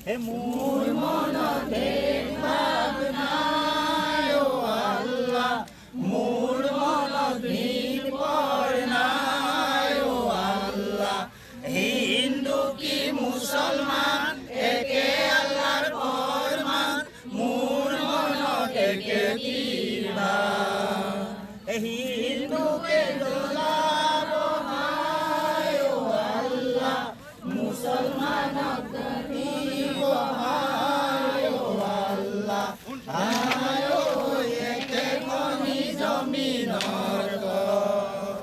হে মোৰ মনত ভেদ ভাৱ নাই অ আল্লাহ, মোৰ মনত ভেদ ভাৱ নাই অ আল্লাহ। হিন্দু কি মুছলমান একে আল্লাহৰ ফৰমান, মোৰ মনত একে কিৰভাৰ। হিন্দুকে জ্বলাব হায় অ আল্লাহ, মুছলমানক দিব হায় অ আল্লাহ। হায় অ একেখনি জমিনৰ তল,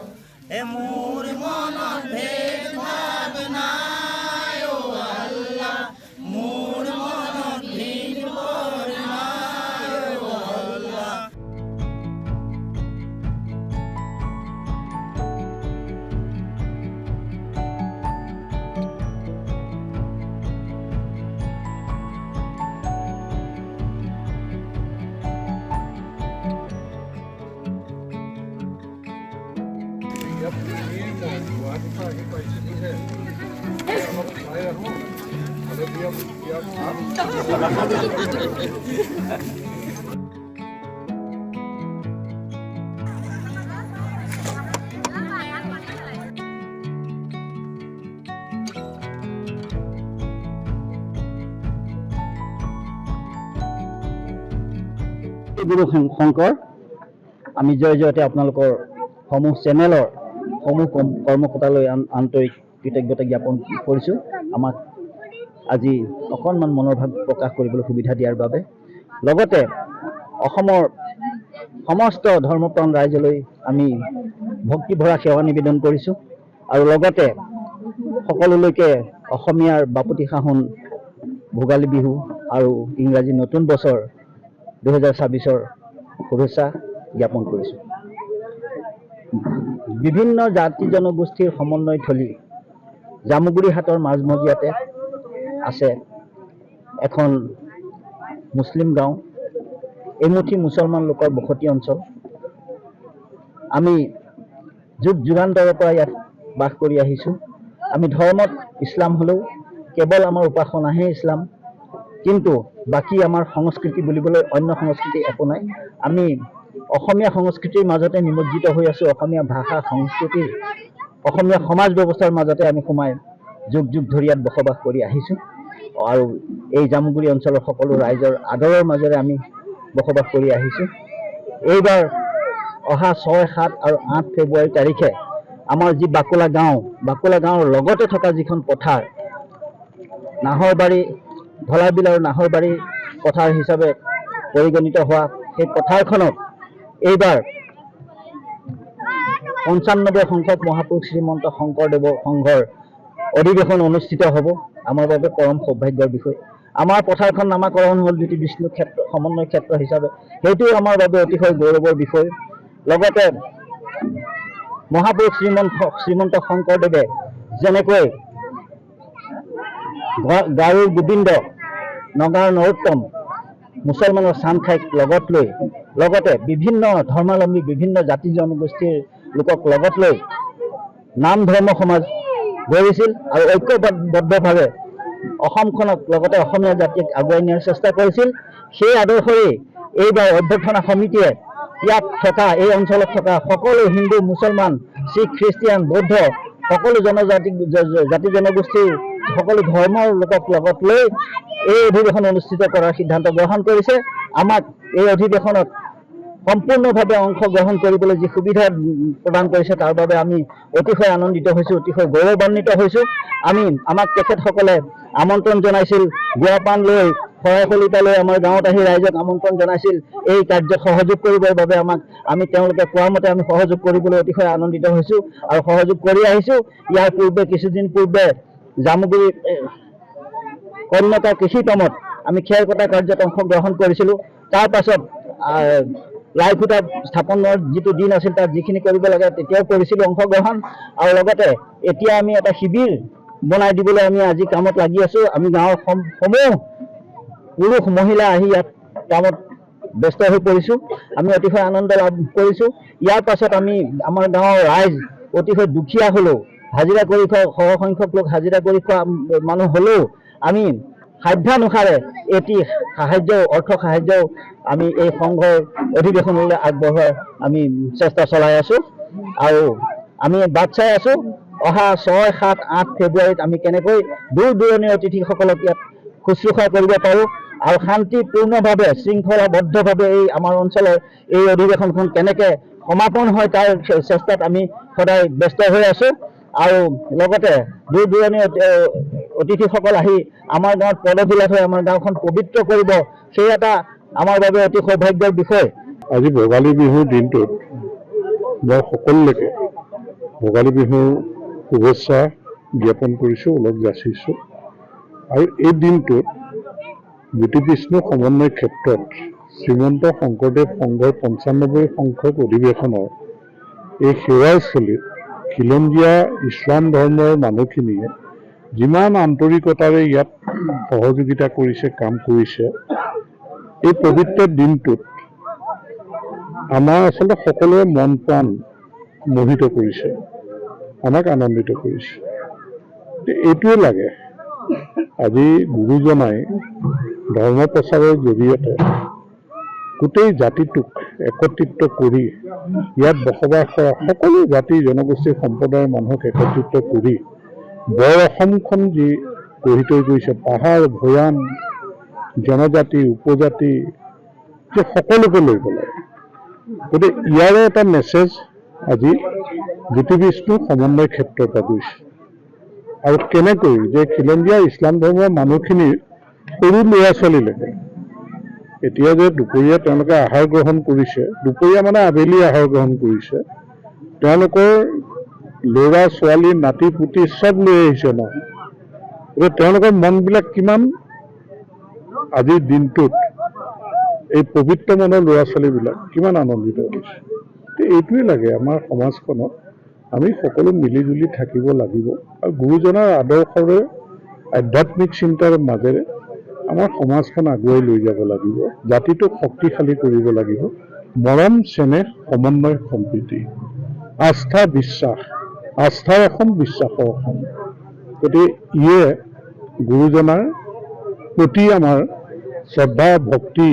মোৰ মনত ভেদ ভাৱ নাই অ আল্লাহ, মোৰ মনত ভেদ ভাৱ নাই অ আল্লাহ। গুৰু শংকৰ, আমি জয় জয়তে আপোনালোকৰ সমূহ চেনেলৰ সমূহ কৰ্মকৰ্তালৈ আন্তৰিক কৃতজ্ঞতা জ্ঞাপন কৰিছোঁ, আমাক আজি অকণমান মনৰ ভাৱ প্ৰকাশ কৰিবলৈ সুবিধা দিয়াৰ বাবে। লগতে অসমৰ সমস্ত ধৰ্মপ্ৰাণ ৰাইজলৈ আমি ভক্তিভৰা সেৱা নিবেদন কৰিছোঁ আৰু লগতে সকলোলৈকে অসমীয়াৰ বাপতি সাহোন, ভোগালী বিহু আৰু ইংৰাজী নতুন বছৰ 2026 শুভেচ্ছা জ্ঞাপন কৰিছোঁ। বিভিন্ন জাতি জনগোষ্ঠীৰ সমন্বয়থলী জামুগুৰিহাটৰ মাজমজিয়াতে আছে এখন মুছলিম গাঁও, এমুঠি মুছলমান লোকৰ বসতি অঞ্চল। আমি যুগ যুগান্তৰৰ পৰা ইয়াত বাস কৰি আহিছোঁ। আমি ধৰ্মত ইছলাম হ'লেও কেৱল আমাৰ উপাসনাহে ইছলাম, কিন্তু বাকী আমাৰ সংস্কৃতি বুলিবলৈ অন্য সংস্কৃতি একো নাই। আমি অসমীয়া সংস্কৃতিৰ মাজতে নিমজ্জিত হৈ আছোঁ, অসমীয়া ভাষা সংস্কৃতি, অসমীয়া সমাজ ব্যৱস্থাৰ মাজতে আমি সোমাই যুগ যুগ ধৰি ইয়াত বসবাস কৰি আহিছোঁ আৰু এই জামুগুৰি অঞ্চলৰ সকলো ৰাইজৰ আদৰৰ মাজেৰে আমি বসবাস কৰি আহিছোঁ। এইবাৰ অহা 6, 7 আৰু 8 ফেব্ৰুৱাৰী তাৰিখে আমাৰ যি বাকুলা গাঁৱৰ লগতে থকা যিখন পথাৰ, নাহৰবাৰী, ধলাবিল আৰু নাহৰবাৰী পথাৰ হিচাপে পৰিগণিত হোৱা সেই পথাৰখনত এইবাৰ 95 সংখ্যক মহাপুৰুষ শ্ৰীমন্ত শংকৰদেৱৰ সংঘৰ অধিৱেশন অনুষ্ঠিত হ'ব। আমাৰ বাবে পৰম সৌভাগ্যৰ বিষয়। আমাৰ পথাৰখন নামাকৰণ হ'ল জ্যোতি বিষ্ণু ক্ষেত্ৰ সমন্বয় ক্ষেত্ৰ হিচাপে, সেইটো আমাৰ বাবে অতিশয় গৌৰৱৰ বিষয়। লগতে মহাপুৰুষ শ্ৰীমন্ত শংকৰদেৱে যেনেকৈ গাৰুৰ গোবিন্দ, নগাঁৱৰ নৰোত্তম, মুছলমানৰ চানখাইক লগত লৈ, লগতে বিভিন্ন ধৰ্মাৱলম্বী বিভিন্ন জাতি জনগোষ্ঠীৰ লোকক লগত লৈ নাম ধৰ্ম সমাজ গঢ়িছিল আৰু ঐক্যবদ্ধভাৱে অসমখনক লগতে অসমীয়া জাতিক আগুৱাই নিয়াৰ চেষ্টা কৰিছিল। সেই আদৰ্শৰে এইবাৰ অভ্যৰ্থনা সমিতিয়ে ইয়াত থকা, এই অঞ্চলত থকা সকলো হিন্দু, মুছলমান, শিখ, খ্ৰীষ্টিয়ান, বৌদ্ধ সকলো জাতি জনগোষ্ঠীৰ সকলো ধৰ্মৰ লোকক লগত লৈ এই অধিৱেশন অনুষ্ঠিত কৰাৰ সিদ্ধান্ত গ্ৰহণ কৰিছে। আমাক এই অধিৱেশনত সম্পূৰ্ণভাৱে অংশগ্ৰহণ কৰিবলৈ যি সুবিধা প্ৰদান কৰিছে তাৰ বাবে আমি অতিশয় আনন্দিত হৈছোঁ, অতিশয় গৌৰৱান্বিত হৈছোঁ। আমাক তেখেতসকলে আমন্ত্ৰণ জনাইছিল, গুৱাপান লৈ, শৰাই শলিতা লৈ আমাৰ গাঁৱত আহি ৰাইজক আমন্ত্ৰণ জনাইছিল এই কাৰ্যত সহযোগ কৰিবৰ বাবে। আমি তেওঁলোকে কোৱা মতে আমি সহযোগ কৰিবলৈ অতিশয় আনন্দিত হৈছোঁ আৰু সহযোগ কৰি আহিছোঁ। ইয়াৰ পূৰ্বে কিছুদিন পূৰ্বে জামুগুৰি কন্যকা কৃষিতমত আমি খেৰ কটা কাৰ্যত অংশগ্ৰহণ কৰিছিলোঁ। তাৰ পাছত লাইখুটা স্থাপনৰ যিটো দিন আছিল তাত যিখিনি কৰিব লাগে তেতিয়াও কৰিছিলোঁ অংশগ্ৰহণ, আৰু লগতে এতিয়া আমি এটা শিবিৰ বনাই দিবলৈ আমি আজি কামত লাগি আছোঁ। আমি গাঁৱৰ সমূহ পুৰুষ মহিলা আহি ইয়াত কামত ব্যস্ত হৈ পৰিছোঁ। আমি অতিশয় আনন্দ লাভ কৰিছোঁ। ইয়াৰ পাছত আমাৰ গাঁৱৰ ৰাইজ অতিশয় দুখীয়া হ'লেও, হাজিৰা কৰি খোৱা সৰহ সংখ্যক লোক হাজিৰা কৰি খোৱা মানুহ হ'লেও আমি সাধ্যানুসাৰে এটি সাহায্য অৰ্থ সাহায্য আমি এই সংঘৰ অধিৱেশনলৈ আগবঢ়োৱাৰ আমি চেষ্টা চলাই আছোঁ আৰু আমি বাট চাই আছোঁ অহা 6, 7, 8 ফেব্ৰুৱাৰীত আমি কেনেকৈ দূৰ দূৰণিৰ অতিথিসকলক ইয়াত শুশ্ৰূষা কৰিব পাৰোঁ আৰু শান্তিপূৰ্ণভাৱে শৃংখলাবদ্ধভাৱে এই আমাৰ অঞ্চলৰ এই অধিৱেশনখন কেনেকৈ সমাপন হয় তাৰ চেষ্টাত আমি সদায় ব্যস্ত হৈ আছোঁ আৰু লগতে দূৰ দূৰণিৰ অতিথিসকল আহি আমাৰ গাঁৱত পদধূলা থৈ আমাৰ গাঁওখন পবিত্ৰ কৰিব সেই এটা আমাৰ বাবে অতি সৌভাগ্যৰ বিষয়। আজি ভোগালী বিহুৰ দিনটোত মই সকলোলৈকে ভোগালী বিহুৰ শুভেচ্ছা জ্ঞাপন কৰিছোঁ, ওলগ যাচিছোঁ। আৰু এই দিনটোত জ্যোতি বিষ্ণু সমন্বয় ক্ষেত্ৰত শ্ৰীমন্ত শংকৰদেৱ সংঘৰ 95 সংখ্যক অধিৱেশনৰ এই সেৱাস্থলীত খিলঞ্জীয়া ইছলাম ধৰ্মৰ মানুহখিনিয়ে যিমান আন্তৰিকতাৰে ইয়াত সহযোগিতা কৰিছে, কাম কৰিছে, এই পবিত্ৰ দিনটোত আমাৰ আচলতে সকলোৰে মন প্ৰাণ মোহিত কৰিছে, আমাক আনন্দিত কৰিছে। এইটোৱে লাগে আজি গুৰুজনাই ধৰ্ম প্ৰচাৰৰ জৰিয়তে গোটেই জাতিটোক একত্ৰিত কৰি ইয়াত বসবাস কৰা সকলো জাতি জনগোষ্ঠী সম্প্ৰদায়ৰ মানুহক একত্ৰিত কৰি বৰ অসমখন যি গঢ়ি থৈ গৈছে, পাহাৰ ভৈয়াম জনজাতি উপজাতি যে সকলোকে লৈ পেলাই, গতিকে ইয়াৰে এটা মেছেজ আজি জ্যোতি বিষ্ণু সমন্বয় ক্ষেত্ৰৰ পৰা গৈছে। আৰু কেনেকৈ যে খিলঞ্জীয়া ইছলাম ধৰ্মৰ মানুহখিনিৰ সৰু ল'ৰা ছোৱালীলৈকে এতিয়া যে দুপৰীয়া তেওঁলোকে আহাৰ গ্ৰহণ কৰিছে, দুপৰীয়া মানে আবেলি আহাৰ গ্ৰহণ কৰিছে, তেওঁলোকৰ ল'ৰা ছোৱালী নাতি পুতি চব লৈ আহিছে ন। গতিকে তেওঁলোকৰ মনবিলাক কিমান আজিৰ দিনটোত এই পবিত্ৰ মনৰ ল'ৰা ছোৱালীবিলাক কিমান আনন্দিত হৈছে। এইটোৱে লাগে আমাৰ সমাজখনত আমি সকলো মিলি জুলি থাকিব লাগিব আৰু গুৰুজনাৰ আদৰ্শৰে আধ্যাত্মিক চিন্তাৰ মাজেৰে আমাৰ সমাজখন আগুৱাই লৈ যাব লাগিব, জাতিটোক শক্তিশালী কৰিব লাগিব। মৰম চেনেহ সমন্বয় সম্প্ৰীতি আস্থা বিশ্বাস, আস্থাৰ অসম বিশ্বাসৰ অসম। গতিকে ইয়ে গুৰুজনাৰ প্ৰতি আমাৰ শ্ৰদ্ধা ভক্তি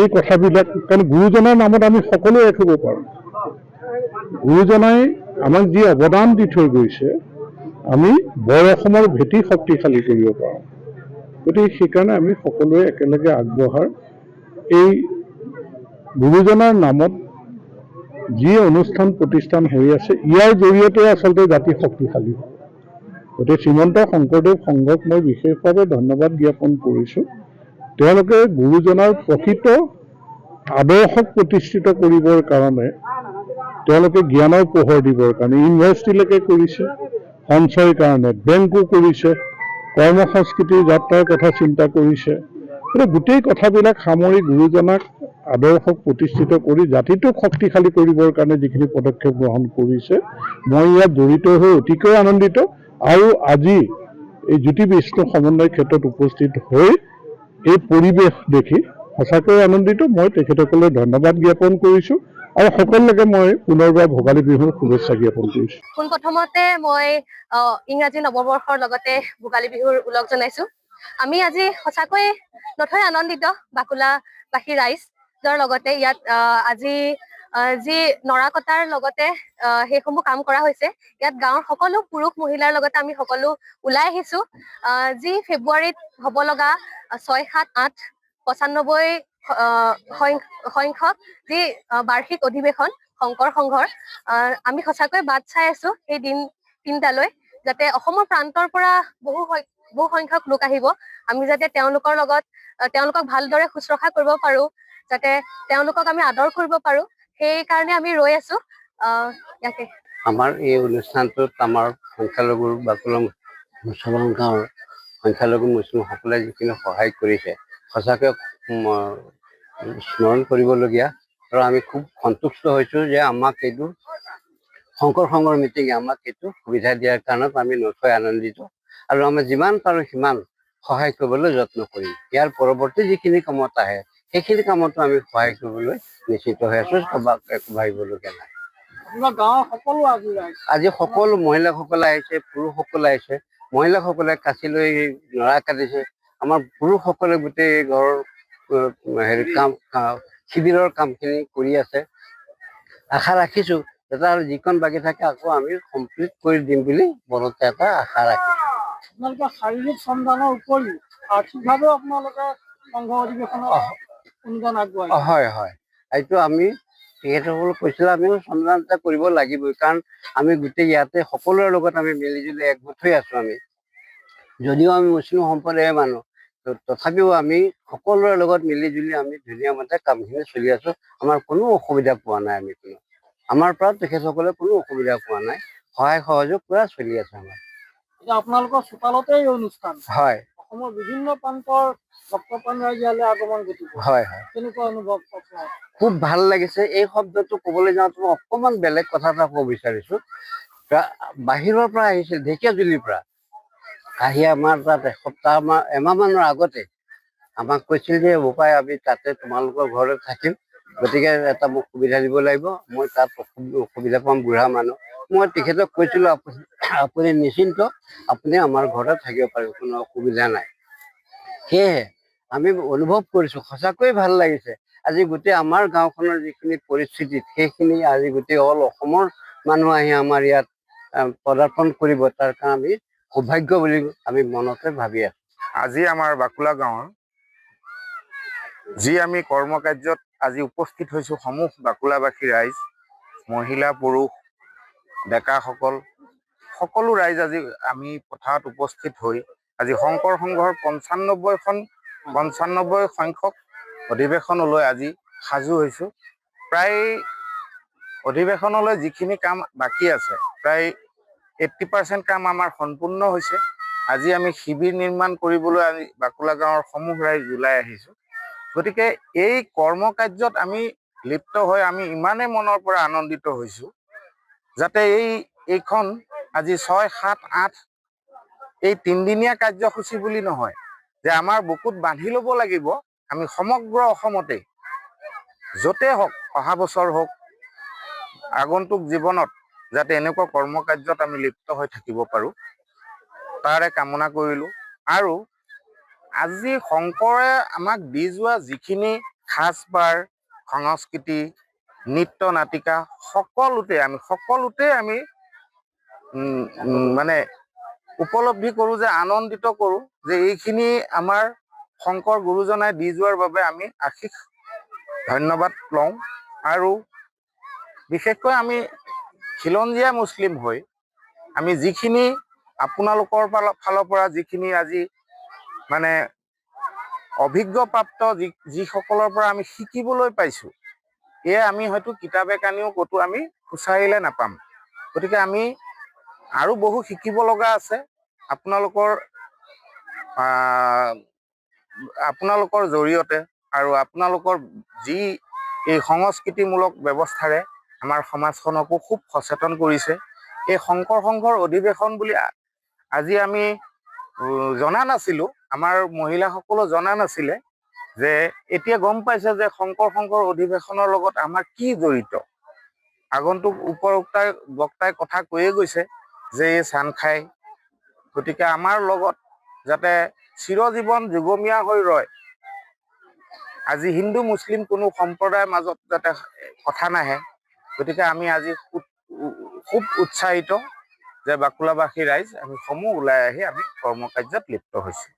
এই কথাবিলাক, কাৰণ গুৰুজনাৰ নামত আমি সকলোৱে ৰাখিব পাৰোঁ। গুৰুজনাই আমাক যি অৱদান দি থৈ গৈছে আমি বৰ অসমৰ ভেটি শক্তিশালী কৰিব পাৰোঁ। গতিকে সেইকাৰণে আমি সকলোৱে একেলগে আগবঢ়াৰ এই গুৰুজনাৰ নামত যি অনুষ্ঠান প্ৰতিষ্ঠান হৈ আছে ইয়াৰ জৰিয়তে আচলতে জাতি শক্তিশালী হয়। গতিকে শ্ৰীমন্ত শংকৰদেৱ সংঘক মই বিশেষভাৱে ধন্যবাদ জ্ঞাপন কৰিছোঁ। তেওঁলোকে গুৰুজনাৰ প্ৰকৃত আদৰ্শক প্ৰতিষ্ঠিত কৰিবৰ কাৰণে তেওঁলোকে জ্ঞানৰ পোহৰ দিবৰ কাৰণে ইউনিভাৰ্চিটিলৈকে কৰিছে, সঞ্চয়ৰ কাৰণে বেংকো কৰিছে, কৰ্ম সংস্কৃতিৰ যাত্ৰাৰ কথা চিন্তা কৰিছে। গোটেই কথাবিলাক সামৰি গুৰুজনাক আদৰ্শক প্ৰতিষ্ঠিত কৰি জাতিটোক শক্তিশালী কৰিবৰ কাৰণে যিখিনি পদক্ষেপ গ্ৰহণ কৰিছে মই ইয়াত জড়িত হৈ অতিকৈ আনন্দিত। আৰু আজি এই জ্যোতি বিষ্ণু সমন্বয় ক্ষেত্ৰত উপস্থিত হৈ এই পৰিৱেশ দেখি সঁচাকৈ আনন্দিত। মই তেখেতসকললৈ ধন্যবাদ জ্ঞাপন কৰিছোঁ আৰু সকলোকে মই পুনৰবাৰ ভোগালী বিহুৰ শুভেচ্ছা জ্ঞাপন কৰিছোঁ। পোনপ্ৰথমতে মই ইংৰাজী নৱবৰ্ষৰ লগতে ভোগালী বিহুৰ ওলগ জনাইছোঁ। আমি আজি সঁচাকৈ নথৈ আনন্দিত বাকুলাবাসী ৰাইজৰ লগতে ইয়াত আজি যি নৰা কটাৰ লগতে সেইসমূহ কাম কৰা হৈছে, ইয়াত গাঁৱৰ সকলো পুৰুষ মহিলাৰ লগতে আমি সকলো ওলাই আহিছোঁ। যি ফেব্ৰুৱাৰীত হ'ব লগা 6, 7, 8, 95 সংখ্যক যি বাৰ্ষিক অধিৱেশন শংকৰ সংঘৰ, আমি সঁচাকৈ বাট চাই আছোঁ সেই দিন তিনিটালৈ, যাতে অসমৰ প্ৰান্তৰ পৰা বহু সংখ্যক লোক আহিব। আমি যাতে তেওঁলোকক ভালদৰে শুশ্ৰূষা কৰিব পাৰোঁ, যাতে তেওঁলোকক আমি আদৰ কৰিব পাৰোঁ, সেইকাৰণে আমি ৰৈ আছোঁ। ইয়াকে আমাৰ এই অনুষ্ঠানটোত আমাৰ সংখ্যালঘুৰ বাকুলা মুছলমান গাঁৱৰ সংখ্যালঘু মুছলিমসকলে যিখিনি সহায় কৰিছে সঁচাকৈ স্মৰণ কৰিবলগীয়া। আৰু আমি খুব সন্তুষ্ট হৈছোঁ যে আমাক এইটো শংকৰ সংঘৰ মিটিঙে আমাক এইটো সুবিধা দিয়াৰ কাৰণত আমি নথৈ আনন্দিত। আৰু আমি যিমান পাৰোঁ সিমান সহায় কৰিবলৈ যত্ন কৰিম। ইয়াৰ পৰৱৰ্তী যিখিনি কামত আহে সেইখিনি কামতো আমি সহায় কৰিবলৈ নিশ্চিত হৈ আছোঁ, একো ভাবিবলগীয়া নাই। আজি সকলো মহিলাসকলে আহিছে, পুৰুষসকলে আহিছে। মহিলাসকলে কাঁচি লৈ নৰা কাটিছে, আমাৰ পুৰুষসকলে গোটেই ঘৰৰ হেৰি শিবিৰৰ কামখিনি কৰি আছে। আশা ৰাখিছোঁ যাতে আৰু যিখন বাকী থাকে আকৌ আমি কমপ্লিট কৰি দিম বুলি মনতে এটা আশা ৰাখিছোঁ। আপোনালোকে শাৰীৰিক শ্ৰমদানৰ উপৰিও আৰ্থিকভাৱেও আপোনালোকে সংঘ অধিৱেশনত অনুদান আগবঢ়াইছে। হয় হয়, এইটো আমি তেখেতসকলক কৈছিলোঁ আমিও শ্ৰমদান এটা কৰিব লাগিবই, কাৰণ আমি গোটেই ইয়াতে সকলোৰে লগত আমি মিলিজুলি একগোট হৈ আছোঁ। আমি যদিও আমি মুছলিম সম্প্ৰদায়ৰ মানুহ, তথাপিও আমি সকলোৰে লগত মিলিজুলি আমি ধুনীয়া মতে কামখিনি চলি আছোঁ। আমাৰ কোনো অসুবিধা পোৱা নাই, আমি আমাৰ পৰা তেখেতসকলে কোনো অসুবিধা পোৱা নাই, সহায় সহযোগ পূৰা চলি আছে আমাৰ। এতিয়া আপোনালোকৰ চোতালতে এই অনুষ্ঠান। হয়, অসমৰ বিভিন্ন প্ৰান্তৰ ভক্তপ্ৰাণ ৰাইজ ইয়ালৈ আগমন ঘটিব। হয় হয়, কেনেকুৱা অনুভৱ আপোনাৰ? খুব ভাল লাগিছে। এই শব্দটো ক'বলৈ যাওঁতে মই অকণমান বেলেগ কথা এটা ক'ব বিচাৰিছোঁ। বাহিৰৰ পৰা আহিছিল, ঢেকীয়াজুলিৰ পৰা আহি আমাৰ তাত এমাহমানৰ আগতে আমাক কৈছিল যে বোপাই আমি তাতে তোমালোকৰ ঘৰতে থাকিম, গতিকে এটা মোক সুবিধা দিব লাগিব, মই তাত অসুবিধা পাম, বুঢ়া মানুহ। মই তেখেতক কৈছিলোঁ আপুনি নিশ্চিন্ত, আপুনি আমাৰ ঘৰতে থাকিব পাৰিব, কোনো অসুবিধা নাই। সেয়েহে আমি অনুভৱ কৰিছোঁ, সঁচাকৈয়ে ভাল লাগিছে। আজি গোটেই আমাৰ গাঁওখনৰ যিখিনি পৰিস্থিতিত সেইখিনি আজি গোটেই অল অসমৰ মানুহ আহি আমাৰ ইয়াত পদাৰ্পণ কৰিব, তাৰ কাৰণে আমি সৌভাগ্য বুলি আমি মনতে ভাবি আছোঁ। আজি আমাৰ বাকুলা গাঁৱৰ যি আমি কৰ্মকাৰ্যত আজি উপস্থিত হৈছোঁ, সমূহ বাকুলাবাসী ৰাইজ, মহিলা পুৰুষ ডেকাসকল, সকলো ৰাইজ আজি আমি পথাৰত উপস্থিত হৈ আজি শংকৰ সংঘৰ 95 সংখ্যক অধিৱেশনলৈ আজি সাজু হৈছোঁ। প্ৰায় অধিৱেশনলৈ যিখিনি কাম বাকী আছে, প্ৰায় 80% কাম আমাৰ সম্পূৰ্ণ হৈছে। আজি আমি শিবিৰ নিৰ্মাণ কৰিবলৈ আমি বাকুলা গাঁৱৰ সমূহ ৰাইজ ওলাই আহিছোঁ। গতিকে এই কৰ্মকাৰ্যত আমি লিপ্ত হৈ আমি ইমানেই মনৰ পৰা আনন্দিত হৈছোঁ, যাতে এইখন আজি 6, 7, 8 এই 3 দিনীয়া কাৰ্যসূচী বুলি নহয়, যে আমাৰ বুকুত বান্ধি ল'ব লাগিব আমি সমগ্ৰ অসমতে য'তে হওক, অহা বছৰ হওক, আগন্তুক জীৱনত যাতে এনেকুৱা কৰ্মকাৰ্যত আমি লিপ্ত হৈ থাকিব পাৰোঁ, তাৰে কামনা কৰিলোঁ। আৰু আজি শংকৰে আমাক দি যোৱা যিখিনি সাজপাৰ, সংস্কৃতি, নৃত্য নাটিকা, সকলোতে আমি মানে উপলব্ধি কৰোঁ, যে আনন্দিত কৰোঁ যে এইখিনি আমাৰ শংকৰ গুৰুজনাই দি যোৱাৰ বাবে আমি আশীষ ধন্যবাদ লওঁ। আৰু বিশেষকৈ আমি খিলঞ্জীয়া মুছলিম হৈ আমি যিখিনি আপোনালোকৰ ফালৰ পৰা যিখিনি আজি মানে অভিজ্ঞপ্ৰাপ্ত যিসকলৰ পৰা আমি শিকিবলৈ পাইছোঁ, এয়া আমি হয়তো কিতাপে কানিও ক'তো আমি খুচাৰিলে নাপাম। গতিকে আমি আৰু বহু শিকিব লগা আছে। আপোনালোকৰ জৰিয়তে আৰু আপোনালোকৰ যি এই সংস্কৃতিমূলক ব্যৱস্থাৰে আমাৰ সমাজখনকো খুব সচেতন কৰিছে। এই শংকৰ সংঘৰ অধিৱেশন বুলি আজি আমি জনা নাছিলোঁ, আমাৰ মহিলাসকলেও জনা নাছিলে, যে এতিয়া গম পাইছে যে শংকৰ সংঘৰ অধিৱেশনৰ লগত আমাৰ কি জড়িত। আগন্তুক বক্তাই কথা কৈয়ে গৈছে যে এই চান খাই, গতিকে আমাৰ লগত যাতে চিৰজীৱন যুগমীয়া হৈ ৰয়। আজি হিন্দু মুছলিম কোনো সম্প্ৰদায়ৰ মাজত যাতে কথা নাহে, গতিকে আমি আজি খুব উৎসাহিত যে বাকুলাবাসী ৰাইজ আমি সমূহ ওলাই আহি আমি কৰ্মকাৰ্যত লিপ্ত হৈছোঁ।